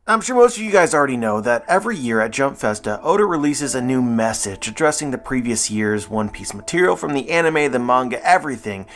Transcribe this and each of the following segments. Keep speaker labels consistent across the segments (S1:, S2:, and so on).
S1: I'm sure most of you guys already know that every year at Jump Festa, Oda releases a new message addressing the previous year's One Piece material from the anime, the manga, everything,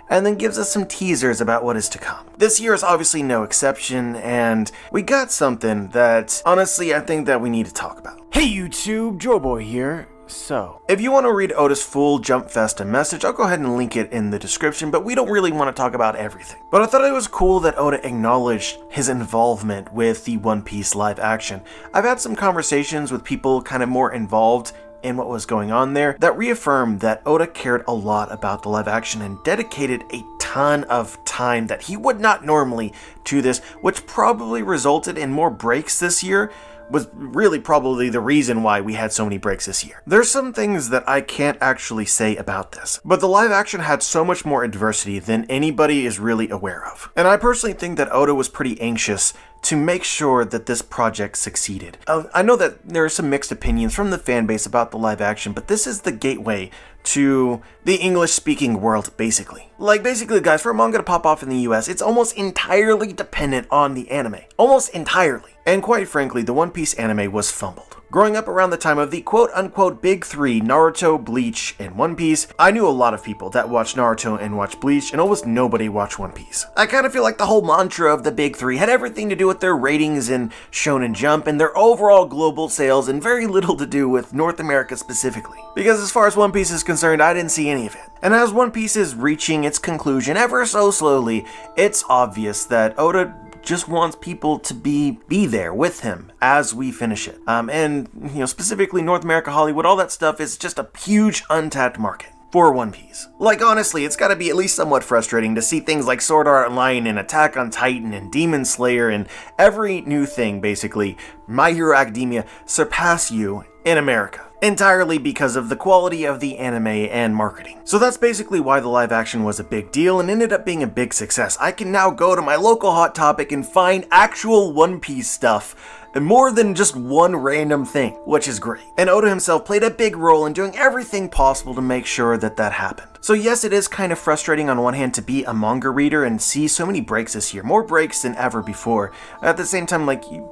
S1: and then gives us some teasers about what is to come. This year is obviously no exception, and we got something that, honestly, I think that we need to talk about. Hey YouTube, Joeboy here. So, if you want to read Oda's full Jump Festa message, I'll go ahead and link it in the description, but we don't really want to talk about everything. But I thought it was cool that Oda acknowledged his involvement with the One Piece live action. I've had some conversations with people kind of more involved in what was going on there that reaffirmed that Oda cared a lot about the live action and dedicated a ton of time that he would not normally to this, which probably resulted in more breaks this year. Was really probably the reason why we had so many breaks this year. There's some things that I can't actually say about this, but the live action had so much more adversity than anybody is really aware of. And I personally think that Oda was pretty anxious to make sure that this project succeeded. I know that there are some mixed opinions from the fan base about the live action, but this is the gateway to the English-speaking world, basically. Basically, guys, for a manga to pop off in the US, it's almost entirely dependent on the anime. Almost entirely. And quite frankly, the One Piece anime was fumbled. Growing up around the time of the quote-unquote big three, Naruto, Bleach, and One Piece, I knew a lot of people that watched Naruto and watched Bleach, and almost nobody watched One Piece. I kind of feel like the whole mantra of the big three had everything to do with their ratings in Shonen Jump and their overall global sales, and very little to do with North America specifically. Because as far as One Piece is concerned, I didn't see any of it. And as One Piece is reaching its conclusion ever so slowly, it's obvious that Oda just wants people to be there with him as we finish it. And specifically North America, Hollywood, all that stuff is just a huge untapped market for One Piece. Honestly, it's gotta be at least somewhat frustrating to see things like Sword Art Online and Attack on Titan and Demon Slayer and every new thing, basically, My Hero Academia, surpass you in America. Entirely because of the quality of the anime and marketing. So that's basically why the live action was a big deal and ended up being a big success. I can now go to my local Hot Topic and find actual One Piece stuff, and more than just one random thing, which is great. And Oda himself played a big role in doing everything possible to make sure that that happened. So yes, it is kind of frustrating on one hand to be a manga reader and see so many breaks this year, more breaks than ever before. At the same time,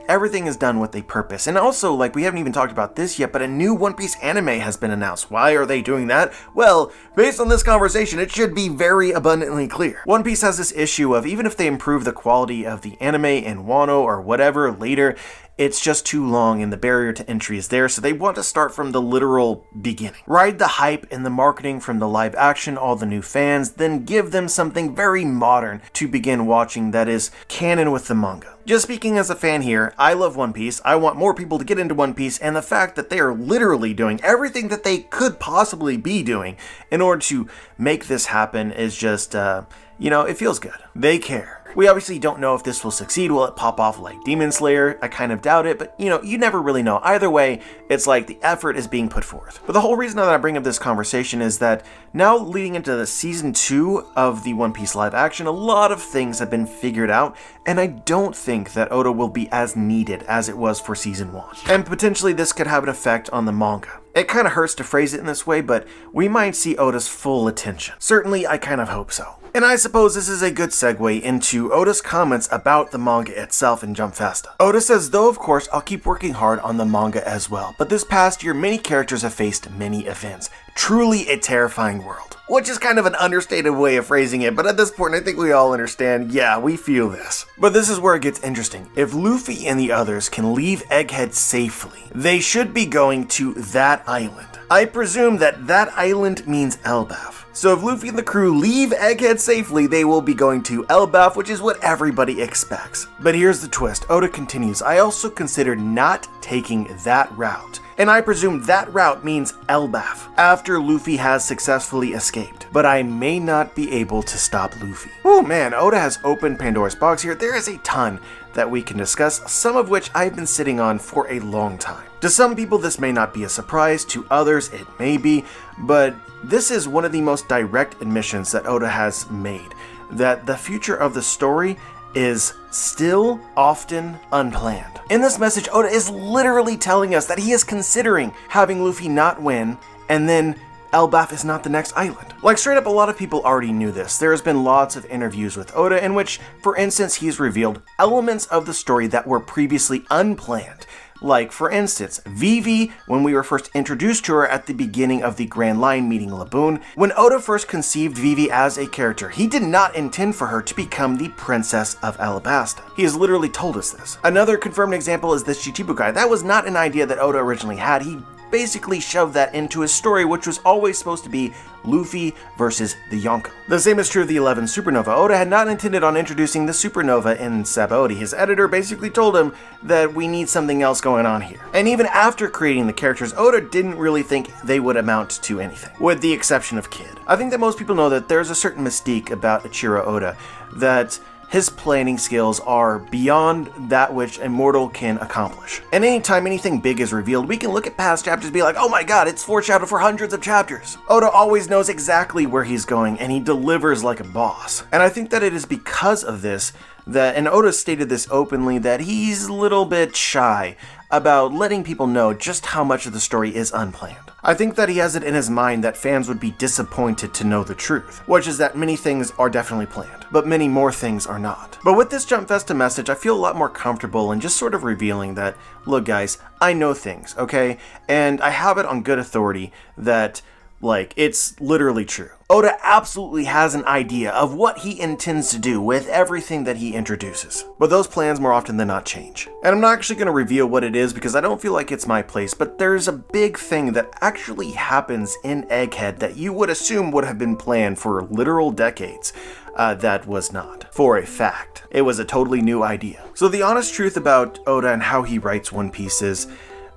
S1: everything is done with a purpose. And also, we haven't even talked about this yet, but a new One Piece anime has been announced. Why are they doing that? Well, based on this conversation, it should be very abundantly clear. One Piece has this issue of even if they improve the quality of the anime in Wano or whatever later, it's just too long and the barrier to entry is there, so they want to start from the literal beginning. Ride the hype and the marketing from the live action, all the new fans, then give them something very modern to begin watching that is canon with the manga. Just speaking as a fan here, I love One Piece, I want more people to get into One Piece, and the fact that they are literally doing everything that they could possibly be doing in order to make this happen is just, it feels good. They care. We obviously don't know if this will succeed. Will it pop off like Demon Slayer? I kind of doubt it, but you never really know. Either way, it's like the effort is being put forth. But the whole reason that I bring up this conversation is that now leading into the season 2 of the One Piece live action, a lot of things have been figured out, and I don't think that Oda will be as needed as it was for season 1. And potentially this could have an effect on the manga. It kind of hurts to phrase it in this way, but we might see Oda's full attention. Certainly, I kind of hope so. And I suppose this is a good segue into Oda's comments about the manga itself in Jump Festa. Oda says, though of course I'll keep working hard on the manga as well, but this past year many characters have faced many events. Truly a terrifying world. Which is kind of an understated way of phrasing it, but at this point I think we all understand, yeah, we feel this. But this is where it gets interesting. If Luffy and the others can leave Egghead safely, they should be going to that island. I presume that island means Elbaf. So if Luffy and the crew leave Egghead safely, they will be going to Elbaf, which is what everybody expects. But here's the twist. Oda continues, I also considered not taking that route. And I presume that route means Elbaf, after Luffy has successfully escaped. But I may not be able to stop Luffy. Oh man, Oda has opened Pandora's box here. There is a ton that we can discuss, some of which I've been sitting on for a long time. To some people this may not be a surprise, to others it may be, but this is one of the most direct admissions that Oda has made, that the future of the story is still often unplanned. In this message, Oda is literally telling us that he is considering having Luffy not win and then Elbaf is not the next island. Like straight up, a lot of people already knew this. There has been lots of interviews with Oda in which, for instance, he's revealed elements of the story that were previously unplanned. Like, for instance, Vivi, when we were first introduced to her at the beginning of the Grand Line meeting Laboon. When Oda first conceived Vivi as a character, he did not intend for her to become the Princess of Alabasta. He has literally told us this. Another confirmed example is the Shichibukai. That was not an idea that Oda originally had. He basically shoved that into his story, which was always supposed to be Luffy versus the Yonko. The same is true of the 11 Supernova. Oda had not intended on introducing the Supernova in Sabaody. His editor basically told him that we need something else going on here. And even after creating the characters, Oda didn't really think they would amount to anything, with the exception of Kid. I think that most people know that there's a certain mystique about Ichiro Oda, that his planning skills are beyond that which a mortal can accomplish. And anytime anything big is revealed, we can look at past chapters and be like, oh my god, it's foreshadowed for hundreds of chapters. Oda always knows exactly where he's going, and he delivers like a boss. And I think that it is because of this that, and Oda stated this openly, that he's a little bit shy about letting people know just how much of the story is unplanned. I think that he has it in his mind that fans would be disappointed to know the truth, which is that many things are definitely planned, but many more things are not. But with this Jump Festa message, I feel a lot more comfortable in just sort of revealing that, look guys, I know things, okay? And I have it on good authority that, like, it's literally true. Oda absolutely has an idea of what he intends to do with everything that he introduces, but those plans more often than not change. And I'm not actually going to reveal what it is because I don't feel like it's my place, but there's a big thing that actually happens in Egghead that you would assume would have been planned for literal decades. That was not. For a fact. It was a totally new idea. So the honest truth about Oda and how he writes One Piece is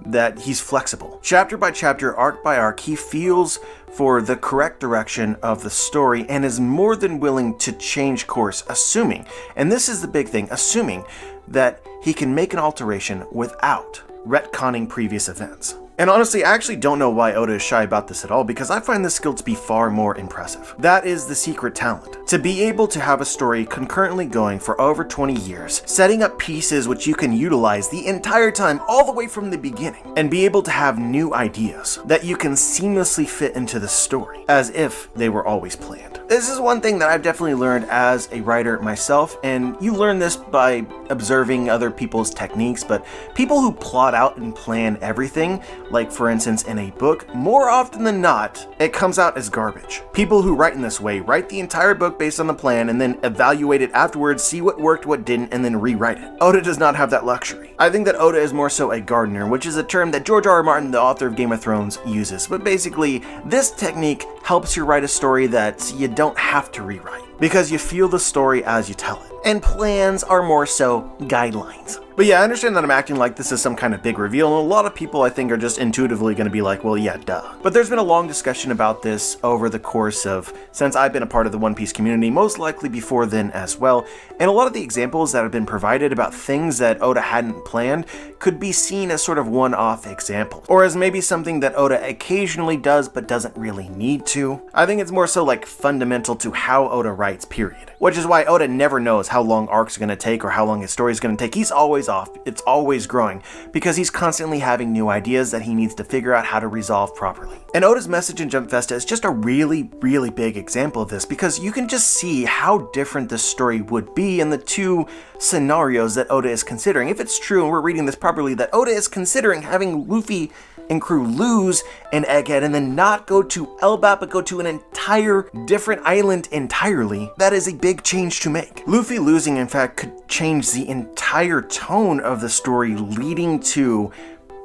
S1: that he's flexible. Chapter by chapter, arc by arc, he feels for the correct direction of the story and is more than willing to change course, assuming, and this is the big thing, assuming that he can make an alteration without retconning previous events. And honestly, I actually don't know why Oda is shy about this at all, because I find this skill to be far more impressive. That is the secret talent. To be able to have a story concurrently going for over 20 years, setting up pieces which you can utilize the entire time all the way from the beginning, and be able to have new ideas that you can seamlessly fit into the story, as if they were always planned. This is one thing that I've definitely learned as a writer myself, and you learn this by observing other people's techniques, but people who plot out and plan everything, like for instance in a book, more often than not, it comes out as garbage. People who write in this way write the entire book based on the plan and then evaluate it afterwards, see what worked, what didn't, and then rewrite it. Oda does not have that luxury. I think that Oda is more so a gardener, which is a term that George R.R. Martin, the author of Game of Thrones, uses. But basically, this technique helps you write a story that you don't have to rewrite, because you feel the story as you tell it. And plans are more so guidelines. But yeah, I understand that I'm acting like this is some kind of big reveal, and a lot of people I think are just intuitively going to be like, well, yeah, duh. But there's been a long discussion about this over the course of, since I've been a part of the One Piece community, most likely before then as well, and a lot of the examples that have been provided about things that Oda hadn't planned could be seen as sort of one-off examples, or as maybe something that Oda occasionally does but doesn't really need to. I think it's more so like fundamental to how Oda writes, period. Which is why Oda never knows how long arcs are going to take or how long his story is going to take. He's always off. It's always growing because he's constantly having new ideas that he needs to figure out how to resolve properly. And Oda's message in Jump Festa is just a really, really big example of this, because you can just see how different this story would be in the two scenarios that Oda is considering. If it's true, and we're reading this properly, that Oda is considering having Luffy and crew lose in Egghead and then not go to Elbaf but go to an entire different island entirely, that is a big change to make. Luffy losing, in fact, could change the entire tone of the story leading to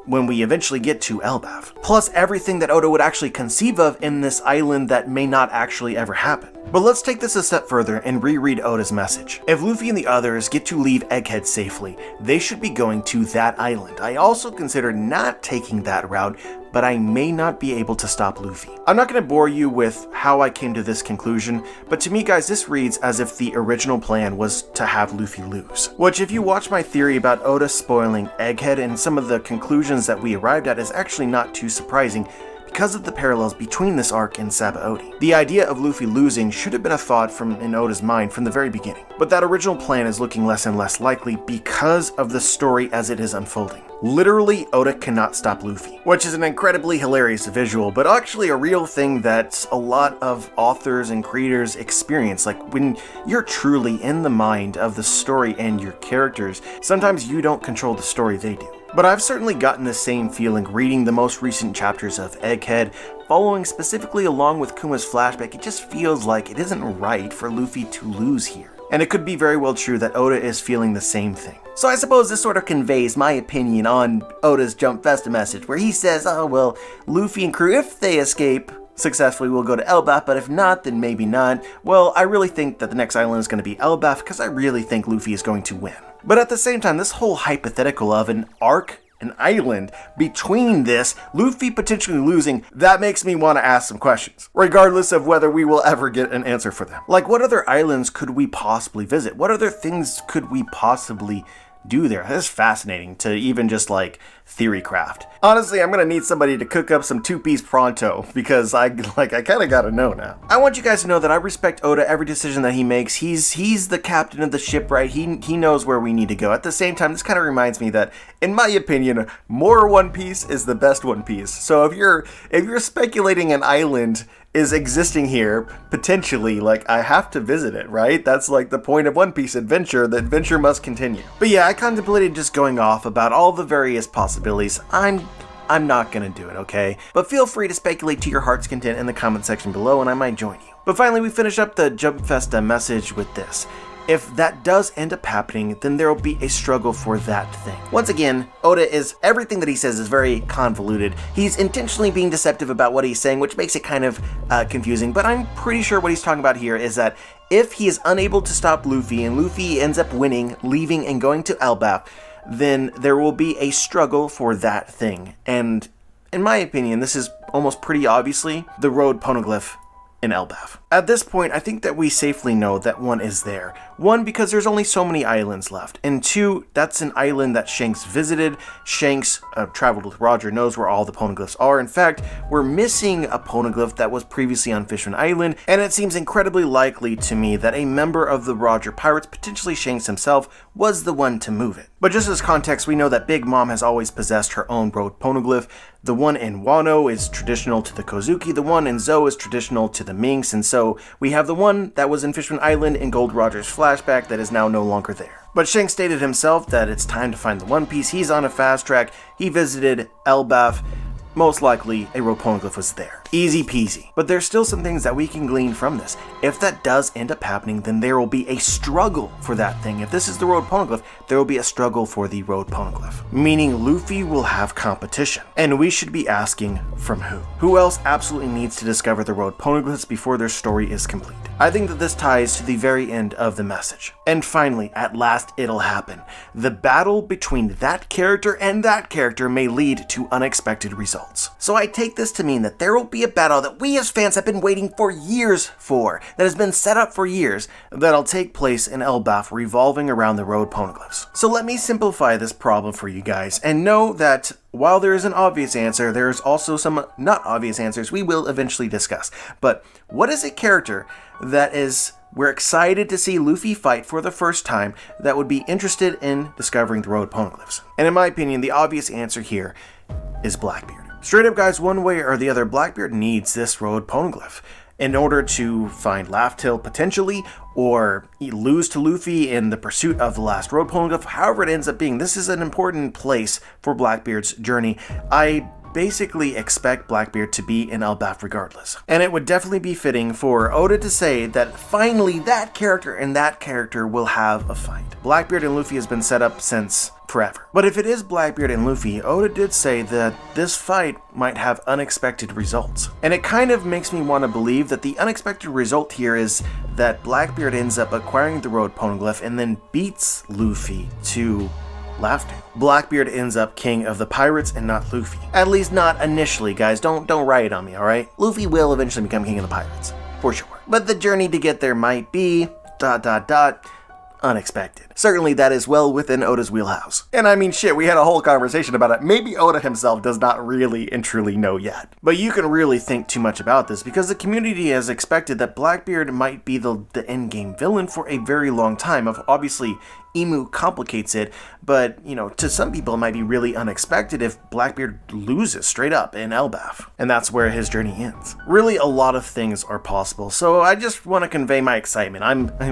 S1: when we eventually get to Elbaf. Plus everything that Oda would actually conceive of in this island that may not actually ever happen. But let's take this a step further and reread Oda's message. If Luffy and the others get to leave Egghead safely, they should be going to that island. I also considered not taking that route, but I may not be able to stop Luffy. I'm not going to bore you with how I came to this conclusion, but to me guys, this reads as if the original plan was to have Luffy lose. Which, if you watch my theory about Oda spoiling Egghead and some of the conclusions that we arrived at, is actually not too surprising, because of the parallels between this arc and Sabaody. The idea of Luffy losing should have been a thought in Oda's mind from the very beginning, but that original plan is looking less and less likely because of the story as it is unfolding. Literally, Oda cannot stop Luffy, which is an incredibly hilarious visual, but actually a real thing that a lot of authors and creators experience. Like, when you're truly in the mind of the story and your characters, sometimes you don't control the story, they do. But I've certainly gotten the same feeling reading the most recent chapters of Egghead, following specifically along with Kuma's flashback. It just feels like it isn't right for Luffy to lose here. And it could be very well true that Oda is feeling the same thing. So I suppose this sort of conveys my opinion on Oda's Jump Festa message, where he says, oh well, Luffy and crew, if they escape successfully, will go to Elbaf, but if not, then maybe not. Well, I really think that the next island is going to be Elbaf, because I really think Luffy is going to win. But at the same time, this whole hypothetical of an arc, an island, between this, Luffy potentially losing, that makes me want to ask some questions, regardless of whether we will ever get an answer for them. Like, what other islands could we possibly visit? What other things could we possibly do there? That's fascinating to even just like theory craft. Honestly, I'm gonna need somebody to cook up some two-piece pronto, because I kind of gotta know now. I want you guys to know that I respect Oda every decision that he makes. He's the captain of the ship, right? He knows where we need to go. At the same time, this kind of reminds me that, in my opinion, more One Piece is the best One Piece. So if you're speculating an island is existing here, potentially, like, I have to visit it, right? That's like the point of One Piece adventure. The adventure must continue. But yeah, I contemplated just going off about all the various possibilities. I'm not gonna do it, okay? But feel free to speculate to your heart's content in the comment section below, and I might join you. But finally, we finish up the Jump Festa message with this. If that does end up happening, then there will be a struggle for that thing. Once again, everything that he says is very convoluted. He's intentionally being deceptive about what he's saying, which makes it kind of confusing, but I'm pretty sure what he's talking about here is that if he is unable to stop Luffy and Luffy ends up winning, leaving and going to Elbaf, then there will be a struggle for that thing. And in my opinion, this is almost pretty obviously the road Poneglyph in Elbaf. At this point, I think that we safely know that one is there. One, because there's only so many islands left, and two, that's an island that Shanks visited. Shanks traveled with Roger, knows where all the Poneglyphs are. In fact, we're missing a Poneglyph that was previously on Fishman Island, and it seems incredibly likely to me that a member of the Roger Pirates, potentially Shanks himself, was the one to move it. But just as context, we know that Big Mom has always possessed her own road Poneglyph. The one in Wano is traditional to the Kozuki, the one in Zou is traditional to the Minks, and so we have the one that was in Fishman Island in Gold Roger's flashback that is now no longer there. But Shanks stated himself that it's time to find the One Piece. He's on a fast track. He visited Elbaf. Most likely, a road Poneglyph was there. Easy peasy. But there's still some things that we can glean from this. If that does end up happening, then there will be a struggle for that thing. If this is the road Poneglyph, there will be a struggle for the road Poneglyph. Meaning Luffy will have competition. And we should be asking, from who? Who else absolutely needs to discover the road Poneglyphs before their story is complete? I think that this ties to the very end of the message. And finally, at last, it'll happen. The battle between that character and that character may lead to unexpected results. So I take this to mean that there will be a battle that we as fans have been waiting for years for, that has been set up for years, that'll take place in Elbaf revolving around the road Poneglyphs. So let me simplify this problem for you guys, and know that while there is an obvious answer, there is also some not obvious answers we will eventually discuss. But what is a character that we're excited to see Luffy fight for the first time that would be interested in discovering the road Poneglyphs? And in my opinion, the obvious answer here is Blackbeard. Straight up, guys, one way or the other, Blackbeard needs this road Poneglyph in order to find Laugh Tale potentially, or lose to Luffy in the pursuit of the last road Poneglyph. However it ends up being, this is an important place for Blackbeard's journey. I basically expect Blackbeard to be in Elbaf regardless. And it would definitely be fitting for Oda to say that finally that character and that character will have a fight. Blackbeard and Luffy has been set up since forever. But if it is Blackbeard and Luffy, Oda did say that this fight might have unexpected results. And it kind of makes me want to believe that the unexpected result here is that Blackbeard ends up acquiring the road Poneglyph and then beats Luffy to Laugh Tale. Blackbeard ends up king of the pirates and not Luffy. At least not initially, guys. Don't riot on me, alright? Luffy will eventually become king of the pirates, for sure. But the journey to get there might be ... unexpected. Certainly that is well within Oda's wheelhouse. And I mean shit, we had a whole conversation about it. Maybe Oda himself does not really and truly know yet. But you can really think too much about this because the community has expected that Blackbeard might be the endgame villain for a very long time. Obviously, Emu complicates it, but, you know, to some people it might be really unexpected if Blackbeard loses straight up in Elbaf. And that's where his journey ends. Really, a lot of things are possible, so I just want to convey my excitement.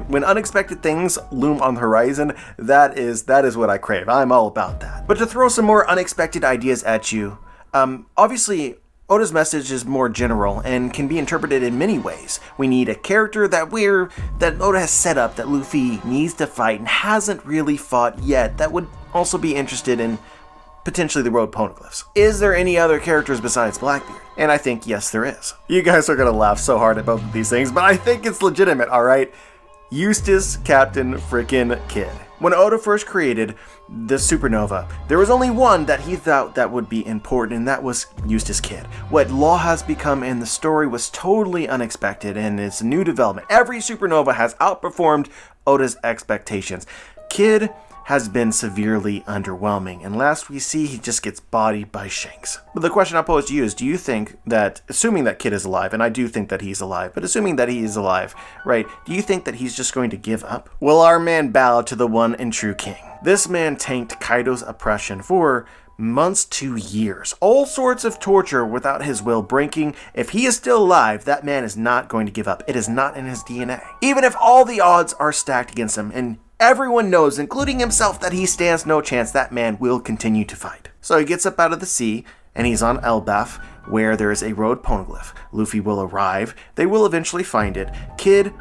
S1: When unexpected things loom on the horizon, that is what I crave. I'm all about that. But to throw some more unexpected ideas at you, obviously, Oda's message is more general and can be interpreted in many ways. We need a character that Oda has set up that Luffy needs to fight and hasn't really fought yet that would also be interested in potentially the road Poneglyphs. Is there any other characters besides Blackbeard? And I think yes, there is. You guys are gonna laugh so hard at both of these things, but I think it's legitimate, alright? Eustace Captain frickin' Kidd. When Oda first created the supernova, there was only one that he thought that would be important, and that was Eustace Kidd. What Law has become in the story was totally unexpected, and it's a new development. Every supernova has outperformed Oda's expectations. Kidd has been severely underwhelming, and last we see he just gets bodied by Shanks. But the question I pose to you is, do you think that, assuming that Kidd is alive, and I do think that he's alive, but assuming that he is alive, right, do you think that he's just going to give up? Will our man bow to the one and true king? This man tanked Kaido's oppression for months to years. All sorts of torture without his will breaking. If he is still alive, that man is not going to give up. It is not in his DNA. Even if all the odds are stacked against him, and everyone knows, including himself, that he stands no chance, that man will continue to fight. So he gets up out of the sea, and he's on Elbaf, where there is a road Poneglyph. Luffy will arrive. They will eventually find it. Kidd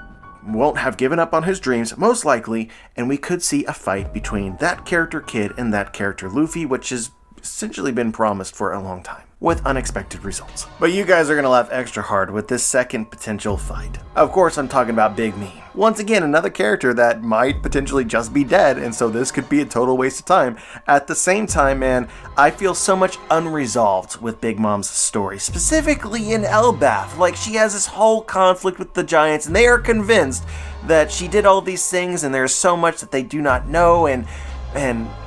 S1: won't have given up on his dreams, most likely, and we could see a fight between that character Kidd and that character Luffy, which has essentially been promised for a long time, with unexpected results. But you guys are gonna laugh extra hard with this second potential fight. Of course, I'm talking about Big Mom. Once again, another character that might potentially just be dead, and so this could be a total waste of time. At the same time, man, I feel so much unresolved with Big Mom's story, specifically in Elbaf. Like, she has this whole conflict with the giants, and they are convinced that she did all these things, and there's so much that they do not know, and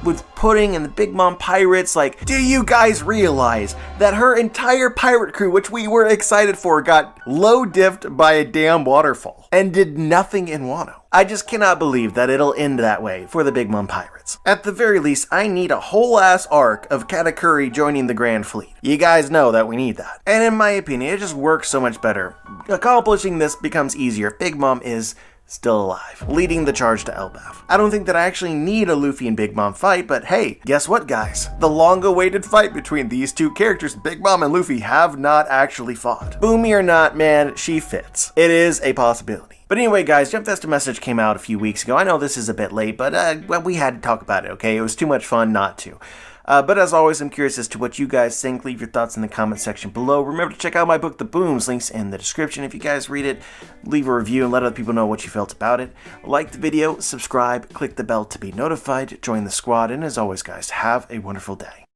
S1: with Pudding and the Big Mom pirates, like, do you guys realize that her entire pirate crew, which we were excited for, got low-diffed by a damn waterfall and did nothing in Wano? I just cannot believe that it'll end that way for the Big Mom pirates. At the very least, I need a whole-ass arc of Katakuri joining the Grand Fleet. You guys know that we need that. And in my opinion, it just works so much better. Accomplishing this becomes easier if Big Mom is still alive, leading the charge to Elbaf. I don't think that I actually need a Luffy and Big Mom fight, but hey, guess what, guys? The long-awaited fight between these two characters, Big Mom and Luffy, have not actually fought. Boomy or not, man, she fits. It is a possibility. But anyway, guys, Jump Festa message came out a few weeks ago. I know this is a bit late, but well, we had to talk about it, okay? It was too much fun not to. But as always, I'm curious as to what you guys think. Leave your thoughts in the comment section below. Remember to check out my book, The Booms. Links in the description. If you guys read it, leave a review and let other people know what you felt about it. Like the video, subscribe, click the bell to be notified, join the squad, and as always, guys, have a wonderful day.